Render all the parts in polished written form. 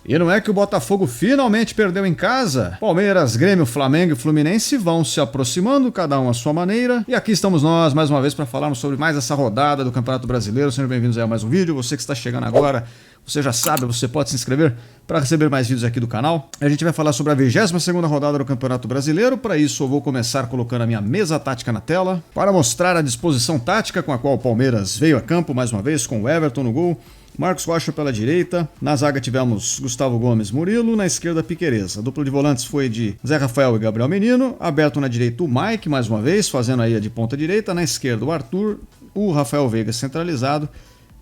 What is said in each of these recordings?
E não é que o Botafogo finalmente perdeu em casa? Palmeiras, Grêmio, Flamengo e Fluminense vão se aproximando, cada um à sua maneira. E aqui estamos nós, mais uma vez, para falarmos sobre mais essa rodada do Campeonato Brasileiro. Sejam bem-vindos a mais um vídeo. Você que está chegando agora, você já sabe, você pode se inscrever para receber mais vídeos aqui do canal. A gente vai falar sobre a 22ª rodada do Campeonato Brasileiro. Para isso, eu vou começar colocando a minha mesa tática na tela, para mostrar a disposição tática com a qual o Palmeiras veio a campo, mais uma vez, com o Everton no gol. Marcos Rocha pela direita, na zaga tivemos Gustavo Gomes, Murilo, na esquerda Piquerez. A dupla de volantes foi de Zé Rafael e Gabriel Menino, aberto na direita o Mike, mais uma vez, fazendo aí a de ponta direita, na esquerda o Arthur, o Rafael Veiga centralizado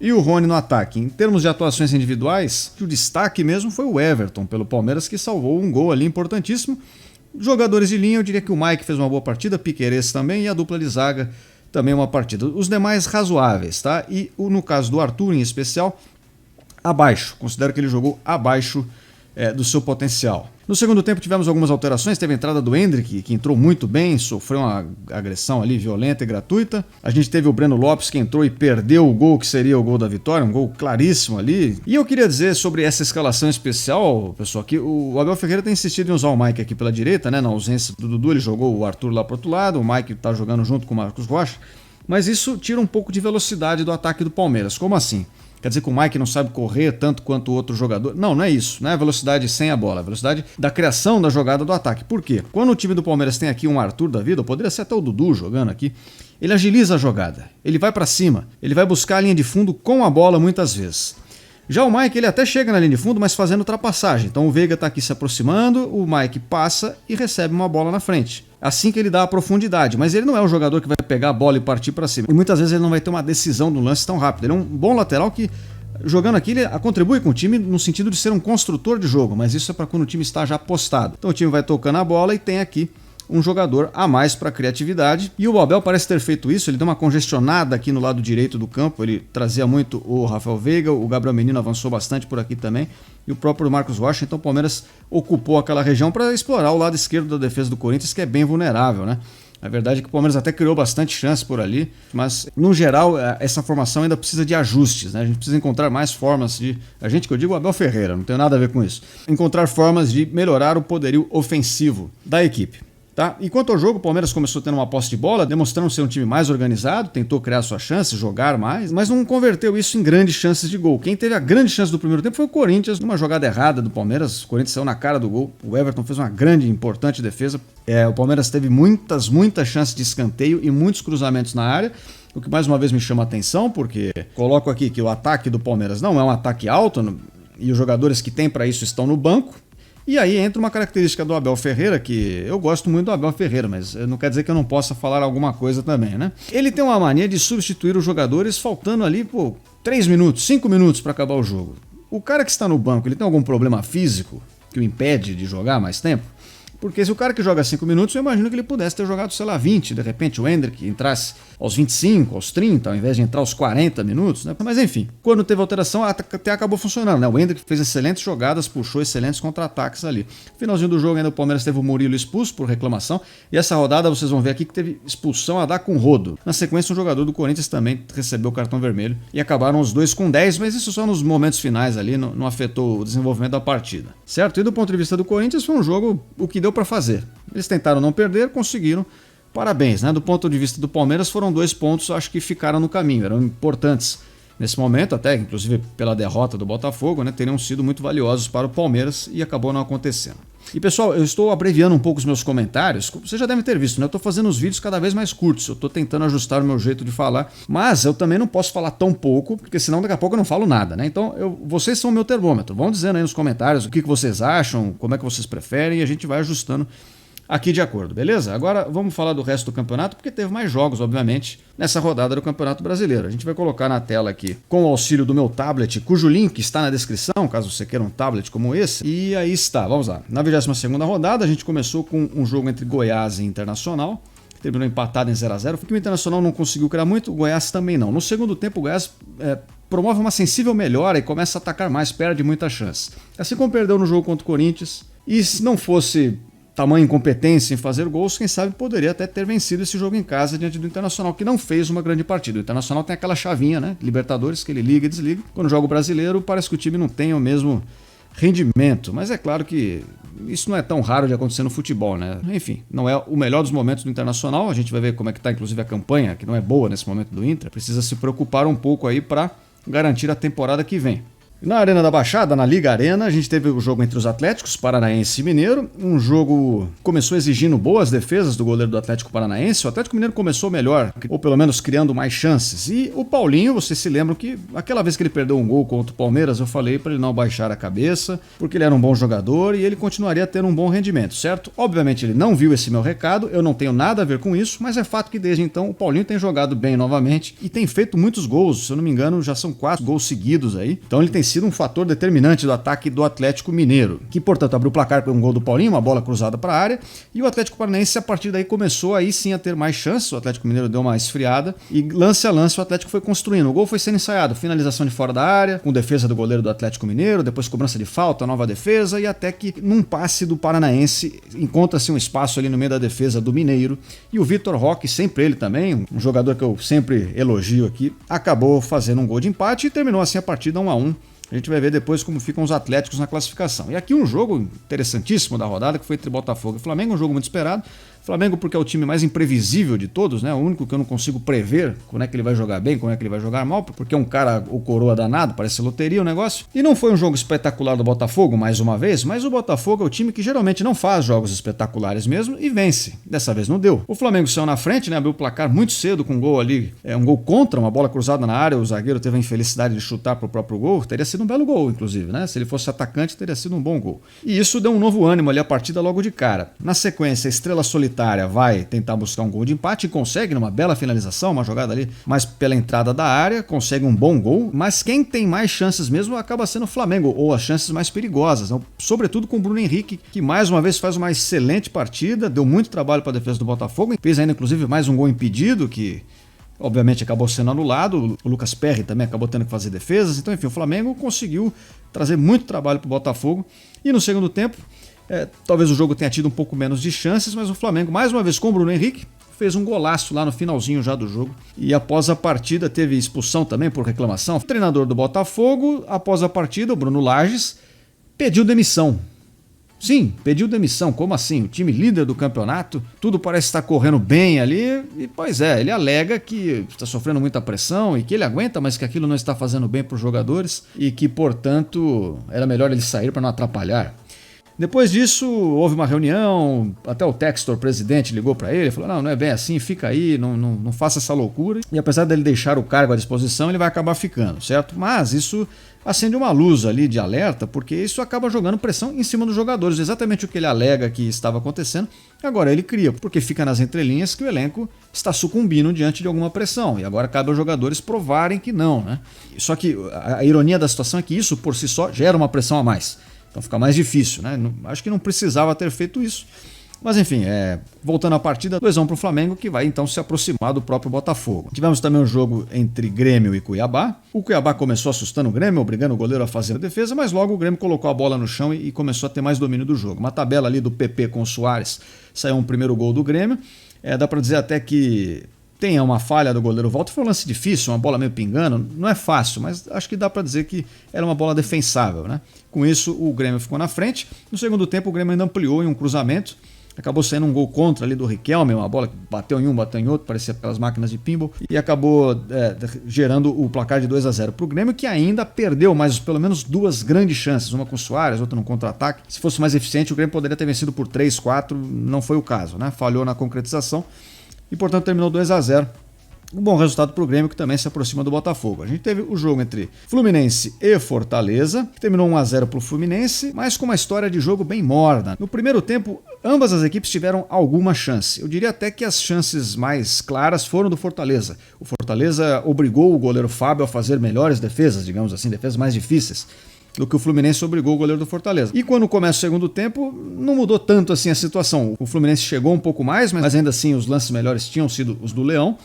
e o Rony no ataque. Em termos de atuações individuais, o destaque mesmo foi o Everton, pelo Palmeiras, que salvou um gol ali importantíssimo. Jogadores de linha, eu diria que o Mike fez uma boa partida, Piquerez também, e a dupla de zaga também uma partida. Os demais razoáveis, tá? E no caso do Arthur em especial, abaixo. Considero que ele jogou abaixo do seu potencial. No segundo tempo tivemos algumas alterações, teve a entrada do Endrick, que entrou muito bem, sofreu uma agressão ali violenta e gratuita. A gente teve o Breno Lopes, que entrou e perdeu o gol que seria o gol da vitória, um gol claríssimo ali. E eu queria dizer sobre essa escalação especial, pessoal, que o Abel Ferreira tem insistido em usar o Mike aqui pela direita, né? Na ausência do Dudu, ele jogou o Arthur lá pro outro lado, o Mike tá jogando junto com o Marcos Rocha, mas isso tira um pouco de velocidade do ataque do Palmeiras. Como assim? Quer dizer que o Mike não sabe correr tanto quanto o outro jogador? Não, não é isso. Não é a velocidade sem a bola, é a velocidade da criação da jogada do ataque. Por quê? Quando o time do Palmeiras tem aqui um Arthur da vida, ou poderia ser até o Dudu jogando aqui, ele agiliza a jogada, ele vai pra cima, ele vai buscar a linha de fundo com a bola muitas vezes. Já o Mike, ele até chega na linha de fundo, mas fazendo ultrapassagem. Então o Veiga tá aqui se aproximando, o Mike passa e recebe uma bola na frente. Assim que ele dá a profundidade, mas ele não é o jogador que vai pegar a bola e partir para cima. E muitas vezes ele não vai ter uma decisão no lance tão rápido. Ele é um bom lateral que, jogando aqui, ele contribui com o time no sentido de ser um construtor de jogo, mas isso é para quando o time está já postado. Então o time vai tocando a bola e tem aqui um jogador a mais para criatividade. E o Abel parece ter feito isso, ele deu uma congestionada aqui no lado direito do campo, ele trazia muito o Rafael Veiga, o Gabriel Menino avançou bastante por aqui também, e o próprio Marcos Rocha. Então o Palmeiras ocupou aquela região para explorar o lado esquerdo da defesa do Corinthians, que é bem vulnerável, né? A verdade é que o Palmeiras até criou bastante chance por ali, mas no geral essa formação ainda precisa de ajustes, né? A gente precisa encontrar mais formas de... A gente que eu digo o Abel Ferreira, não tem nada a ver com isso. Encontrar formas de melhorar o poderio ofensivo da equipe. Tá? E quanto ao jogo, o Palmeiras começou tendo uma posse de bola, demonstrando ser um time mais organizado, tentou criar suas chances, jogar mais, mas não converteu isso em grandes chances de gol. Quem teve a grande chance do primeiro tempo foi o Corinthians, numa jogada errada do Palmeiras. O Corinthians saiu na cara do gol, o Everton fez uma grande e importante defesa. O Palmeiras teve muitas chances de escanteio e muitos cruzamentos na área, o que mais uma vez me chama a atenção, porque coloco aqui que o ataque do Palmeiras não é um ataque alto, e os jogadores que tem para isso estão no banco. E aí entra uma característica do Abel Ferreira, que eu gosto muito do Abel Ferreira, mas não quer dizer que eu não possa falar alguma coisa também, né? Ele tem uma mania de substituir os jogadores faltando ali, 3 minutos, 5 minutos para acabar o jogo. O cara que está no banco, ele tem algum problema físico que o impede de jogar mais tempo? Porque se o cara que joga 5 minutos, eu imagino que ele pudesse ter jogado, sei lá, 20, de repente o Endrick entrasse aos 25, aos 30, ao invés de entrar aos 40 minutos, né? Mas enfim, quando teve alteração, até acabou funcionando, né? O Endrick fez excelentes jogadas, puxou excelentes contra-ataques ali. No finalzinho do jogo ainda o Palmeiras teve o Murilo expulso por reclamação, e essa rodada vocês vão ver aqui que teve expulsão a dar com rodo. Na sequência, um jogador do Corinthians também recebeu o cartão vermelho, e acabaram os dois com 10, mas isso só nos momentos finais ali, não afetou o desenvolvimento da partida, certo? E do ponto de vista do Corinthians, foi um jogo o que deu para fazer. Eles tentaram não perder, conseguiram. Parabéns, né? Do ponto de vista do Palmeiras, foram 2 pontos, acho que ficaram no caminho, eram importantes nesse momento, até inclusive pela derrota do Botafogo, né? Teriam sido muito valiosos para o Palmeiras e acabou não acontecendo. E pessoal, eu estou abreviando um pouco os meus comentários, vocês já devem ter visto, né? Eu estou fazendo os vídeos cada vez mais curtos, eu estou tentando ajustar o meu jeito de falar, mas eu também não posso falar tão pouco, porque senão daqui a pouco eu não falo nada, né? Então vocês são o meu termômetro, vão dizendo aí nos comentários o que vocês acham, como é que vocês preferem, e a gente vai ajustando aqui de acordo, beleza? Agora vamos falar do resto do campeonato, porque teve mais jogos, obviamente, nessa rodada do Campeonato Brasileiro. A gente vai colocar na tela aqui, com o auxílio do meu tablet, cujo link está na descrição, caso você queira um tablet como esse. E aí está, vamos lá. Na 22ª rodada, a gente começou com um jogo entre Goiás e Internacional, que terminou empatado em 0-0. Porque o Internacional não conseguiu criar muito, o Goiás também não. No segundo tempo, o Goiás promove uma sensível melhora e começa a atacar mais, perde muita chance. Assim como perdeu no jogo contra o Corinthians. E se não fosse tamanha incompetência em fazer gols, quem sabe poderia até ter vencido esse jogo em casa diante do Internacional, que não fez uma grande partida. O Internacional tem aquela chavinha, né? Libertadores, que ele liga e desliga. Quando joga o Brasileiro, parece que o time não tem o mesmo rendimento, mas é claro que isso não é tão raro de acontecer no futebol, né? Enfim, não é o melhor dos momentos do Internacional, a gente vai ver como é que tá inclusive a campanha, que não é boa nesse momento do Inter, precisa se preocupar um pouco aí para garantir a temporada que vem. Na Arena da Baixada, na Liga Arena, a gente teve o jogo entre os Atléticos, Paranaense e Mineiro. Um jogo começou exigindo boas defesas do goleiro do Atlético Paranaense. O Atlético Mineiro começou melhor, ou pelo menos criando mais chances. E o Paulinho, vocês se lembram que aquela vez que ele perdeu um gol contra o Palmeiras, eu falei para ele não baixar a cabeça, porque ele era um bom jogador e ele continuaria tendo um bom rendimento, certo? Obviamente ele não viu esse meu recado, eu não tenho nada a ver com isso, mas é fato que desde então o Paulinho tem jogado bem novamente e tem feito muitos gols. Se eu não me engano, já são 4 gols seguidos aí. Então ele tem sido um fator determinante do ataque do Atlético Mineiro, que portanto abriu o placar com um gol do Paulinho, uma bola cruzada para a área, e o Atlético Paranaense a partir daí começou aí sim a ter mais chances. O Atlético Mineiro deu uma esfriada e lance a lance o Atlético foi construindo. O gol foi sendo ensaiado, finalização de fora da área, com defesa do goleiro do Atlético Mineiro, depois cobrança de falta, nova defesa, e até que num passe do Paranaense encontra-se um espaço ali no meio da defesa do Mineiro, e o Vitor Roque, sempre ele também, um jogador que eu sempre elogio aqui, acabou fazendo um gol de empate e terminou assim a partida 1-1. A gente vai ver depois como ficam os Atléticos na classificação. E aqui um jogo interessantíssimo da rodada, que foi entre Botafogo e Flamengo, um jogo muito esperado. Flamengo porque é o time mais imprevisível de todos, né? O único que eu não consigo prever quando é que ele vai jogar bem, quando é que ele vai jogar mal, porque é um cara, o coroa danado, parece loteria o negócio. E não foi um jogo espetacular do Botafogo, mais uma vez, mas o Botafogo é o time que geralmente não faz jogos espetaculares mesmo e vence. Dessa vez não deu. O Flamengo saiu na frente, né? Abriu o placar muito cedo com um gol ali, um gol contra, uma bola cruzada na área, o zagueiro teve a infelicidade de chutar pro próprio gol, teria sido um belo gol, inclusive, né? Se ele fosse atacante, teria sido um bom gol. E isso deu um novo ânimo ali a partida logo de cara. Na sequência, a Estrela Solitária vai tentar buscar um gol de empate e consegue numa bela finalização, uma jogada ali mais pela entrada da área, consegue um bom gol, mas quem tem mais chances mesmo acaba sendo o Flamengo, ou as chances mais perigosas, né? Sobretudo com o Bruno Henrique, que mais uma vez faz uma excelente partida, deu muito trabalho para a defesa do Botafogo, fez ainda inclusive mais um gol impedido, que obviamente acabou sendo anulado, o Lucas Perry também acabou tendo que fazer defesas, então enfim, o Flamengo conseguiu trazer muito trabalho para o Botafogo, e no segundo tempo, talvez o jogo tenha tido um pouco menos de chances, mas o Flamengo, mais uma vez com o Bruno Henrique, fez um golaço lá no finalzinho já do jogo. E após a partida teve expulsão também por reclamação. O treinador do Botafogo, após a partida, o Bruno Lages, pediu demissão. Sim, pediu demissão. Como assim? O time líder do campeonato, tudo parece estar correndo bem ali. E pois é, ele alega que está sofrendo muita pressão e que ele aguenta, mas que aquilo não está fazendo bem para os jogadores e que, portanto, era melhor ele sair para não atrapalhar. Depois disso, houve uma reunião, até o Textor, presidente, ligou para ele, falou, não é bem assim, fica aí, não faça essa loucura. E apesar dele deixar o cargo à disposição, ele vai acabar ficando, certo? Mas isso acende uma luz ali de alerta, porque isso acaba jogando pressão em cima dos jogadores. Exatamente o que ele alega que estava acontecendo, agora ele cria, porque fica nas entrelinhas que o elenco está sucumbindo diante de alguma pressão. E agora cabe aos jogadores provarem que não, né? Só que a ironia da situação é que isso, por si só, gera uma pressão a mais. Então fica mais difícil, né? Acho que não precisava ter feito isso. Mas enfim, voltando à partida, 2-1 para o Flamengo, que vai então se aproximar do próprio Botafogo. Tivemos também um jogo entre Grêmio e Cuiabá. O Cuiabá começou assustando o Grêmio, obrigando o goleiro a fazer a defesa, mas logo o Grêmio colocou a bola no chão e começou a ter mais domínio do jogo. Uma tabela ali do PP com o Soares, saiu um primeiro gol do Grêmio. Dá para dizer até que tem uma falha do goleiro Walter, foi um lance difícil, uma bola meio pingando, não é fácil, mas acho que dá para dizer que era uma bola defensável, né? Com isso o Grêmio ficou na frente. No segundo tempo o Grêmio ainda ampliou em um cruzamento, acabou saindo um gol contra ali do Riquelme, uma bola que bateu em um, bateu em outro, parecia aquelas máquinas de pinball, e acabou gerando o placar de 2-0 para o Grêmio, que ainda perdeu mais pelo menos 2 grandes chances, uma com o Soares, outra no contra-ataque. Se fosse mais eficiente o Grêmio poderia ter vencido por 3-4, não foi o caso, né? Falhou na concretização e portanto terminou 2-0. Um bom resultado para o Grêmio, que também se aproxima do Botafogo. A gente teve o jogo entre Fluminense e Fortaleza, que terminou 1-0 para o Fluminense, mas com uma história de jogo bem morna. No primeiro tempo, ambas as equipes tiveram alguma chance. Eu diria até que as chances mais claras foram do Fortaleza. O Fortaleza obrigou o goleiro Fábio a fazer melhores defesas, digamos assim, defesas mais difíceis do que o Fluminense obrigou o goleiro do Fortaleza. E quando começa o segundo tempo, não mudou tanto assim a situação. O Fluminense chegou um pouco mais, mas ainda assim os lances melhores tinham sido os do Leão.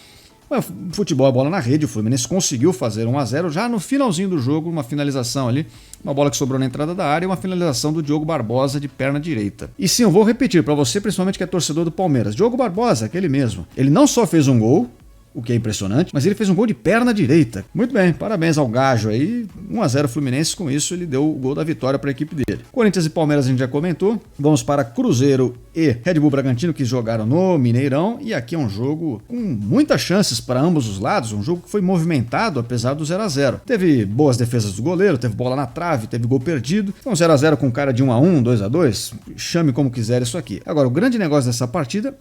Futebol é bola na rede, o Fluminense conseguiu fazer 1-0 já no finalzinho do jogo, uma finalização ali, uma bola que sobrou na entrada da área e uma finalização do Diogo Barbosa de perna direita. E sim, eu vou repetir para você, principalmente que é torcedor do Palmeiras, Diogo Barbosa, aquele mesmo, ele não só fez um gol, o que é impressionante, mas ele fez um gol de perna direita. Muito bem, parabéns ao Gajo aí. 1-0 Fluminense, com isso ele deu o gol da vitória para a equipe dele. Corinthians e Palmeiras a gente já comentou. Vamos para Cruzeiro e Red Bull Bragantino, que jogaram no Mineirão, e aqui é um jogo com muitas chances para ambos os lados, um jogo que foi movimentado apesar do 0-0. Teve boas defesas do goleiro, teve bola na trave, teve gol perdido. Então 0-0 com cara de 1-1, 2-2, chame como quiser isso aqui. Agora, o grande negócio dessa partida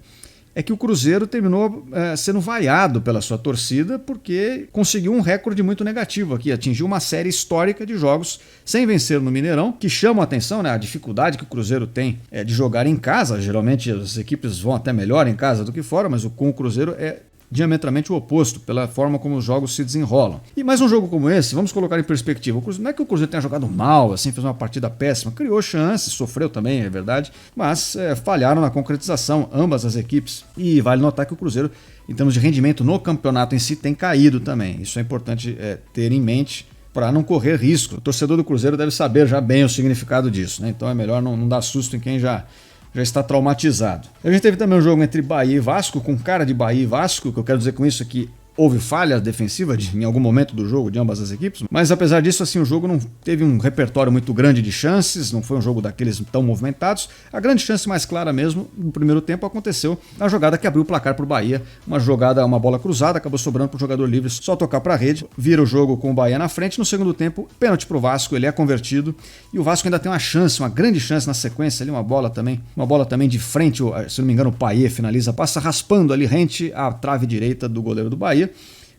é que o Cruzeiro terminou sendo vaiado pela sua torcida porque conseguiu um recorde muito negativo aqui, atingiu uma série histórica de jogos sem vencer no Mineirão, que chama a atenção, né? A dificuldade que o Cruzeiro tem de jogar em casa. Geralmente as equipes vão até melhor em casa do que fora, mas com o Cruzeiro é diametralmente o oposto, pela forma como os jogos se desenrolam. E mais um jogo como esse, vamos colocar em perspectiva, não é que o Cruzeiro tenha jogado mal, assim, fez uma partida péssima, criou chances, sofreu também, é verdade, mas falharam na concretização, ambas as equipes. E vale notar que o Cruzeiro, em termos de rendimento no campeonato em si, tem caído também. Isso é importante ter em mente para não correr risco. O torcedor do Cruzeiro deve saber já bem o significado disso, né? Então é melhor não dar susto em quem já está traumatizado. A gente teve também um jogo entre Bahia e Vasco, com cara de Bahia e Vasco. O que eu quero dizer com isso é que houve falha defensiva em algum momento do jogo de ambas as equipes, mas apesar disso, assim, o jogo não teve um repertório muito grande de chances, não foi um jogo daqueles tão movimentados. A grande chance mais clara mesmo no primeiro tempo aconteceu na jogada que abriu o placar para o Bahia, uma bola cruzada, acabou sobrando para o jogador livre só tocar para a rede, vira o jogo com o Bahia na frente. No segundo tempo, pênalti para o Vasco, ele é convertido e o Vasco ainda tem uma grande chance na sequência ali, uma bola também de frente, se não me engano o Payet finaliza, passa raspando ali rente à trave direita do goleiro do Bahia.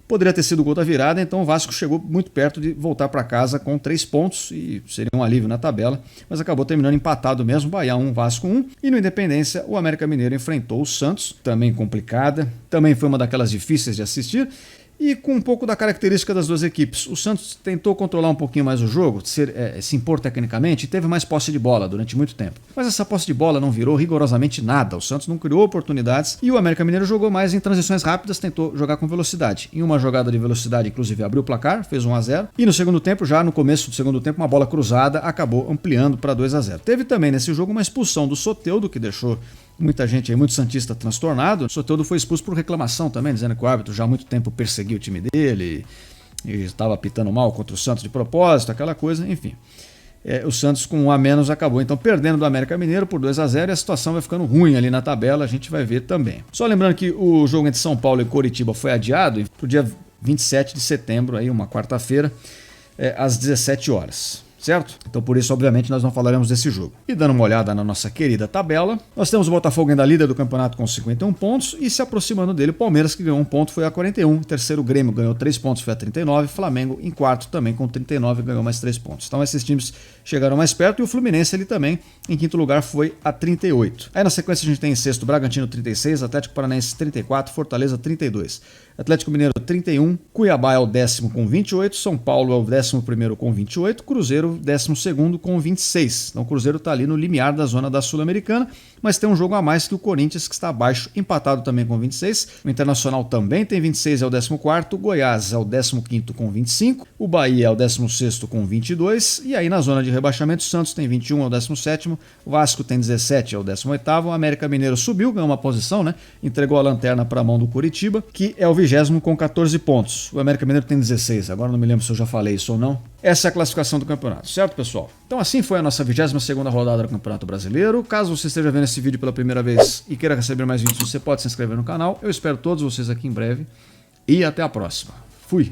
Poderia ter sido o gol da virada, então o Vasco chegou muito perto de voltar para casa com 3 pontos e seria um alívio na tabela, mas acabou terminando empatado mesmo, Bahia 1, Vasco 1. E no Independência, o América Mineiro enfrentou o Santos, também complicada, também foi uma daquelas difíceis de assistir, e com um pouco da característica das duas equipes. O Santos tentou controlar um pouquinho mais o jogo, se impor tecnicamente, e teve mais posse de bola durante muito tempo. Mas essa posse de bola não virou rigorosamente nada. O Santos não criou oportunidades e o América Mineiro jogou mais em transições rápidas, tentou jogar com velocidade. Em uma jogada de velocidade, inclusive, abriu o placar, fez 1-0. E no segundo tempo, já no começo do segundo tempo, uma bola cruzada acabou ampliando para 2-0. Teve também nesse jogo uma expulsão do Soteldo, que deixou muita gente aí, muito santista transtornado. O Soteldo foi expulso por reclamação também, dizendo que o árbitro já há muito tempo perseguia o time dele e estava apitando mal contra o Santos de propósito, aquela coisa, enfim. O Santos com 1 a menos acabou então perdendo do América Mineiro por 2-0 e a situação vai ficando ruim ali na tabela, a gente vai ver também. Só lembrando que o jogo entre São Paulo e Coritiba foi adiado para o dia 27 de setembro, aí, uma quarta-feira, às 17 horas. Certo? Então por isso, obviamente, nós não falaremos desse jogo. E dando uma olhada na nossa querida tabela, nós temos o Botafogo ainda líder do campeonato com 51 pontos e se aproximando dele o Palmeiras, que ganhou 1 ponto, foi a 41. Terceiro, Grêmio ganhou 3 pontos, foi a 39. Flamengo em quarto também com 39, ganhou mais 3 pontos. Então esses times chegaram mais perto e o Fluminense ele também em quinto lugar foi a 38. Aí na sequência a gente tem em sexto Bragantino 36, Atlético Paranaense 34, Fortaleza 32. Atlético Mineiro 31, Cuiabá é o 10º com 28, São Paulo é o 11º com 28, Cruzeiro 12º com 26. Então o Cruzeiro está ali no limiar da zona da Sul-Americana, mas tem um jogo a mais que o Corinthians, que está abaixo, empatado também com 26. O Internacional também tem 26, é o 14º, Goiás é o 15º com 25, o Bahia é o 16º com 22, e aí na zona de rebaixamento, o Santos tem 21, é o 17º, o Vasco tem 17, é o 18º, o América Mineiro subiu, ganhou uma posição, né? Entregou a lanterna para a mão do Curitiba, que é o 20º com 14 pontos. O América Mineiro tem 16, agora não me lembro se eu já falei isso ou não. Essa é a classificação do campeonato, certo, pessoal? Então assim foi a nossa 22ª rodada do Campeonato Brasileiro. Caso você esteja vendo esse vídeo pela primeira vez e queira receber mais vídeos, você pode se inscrever no canal. Eu espero todos vocês aqui em breve e até a próxima. Fui!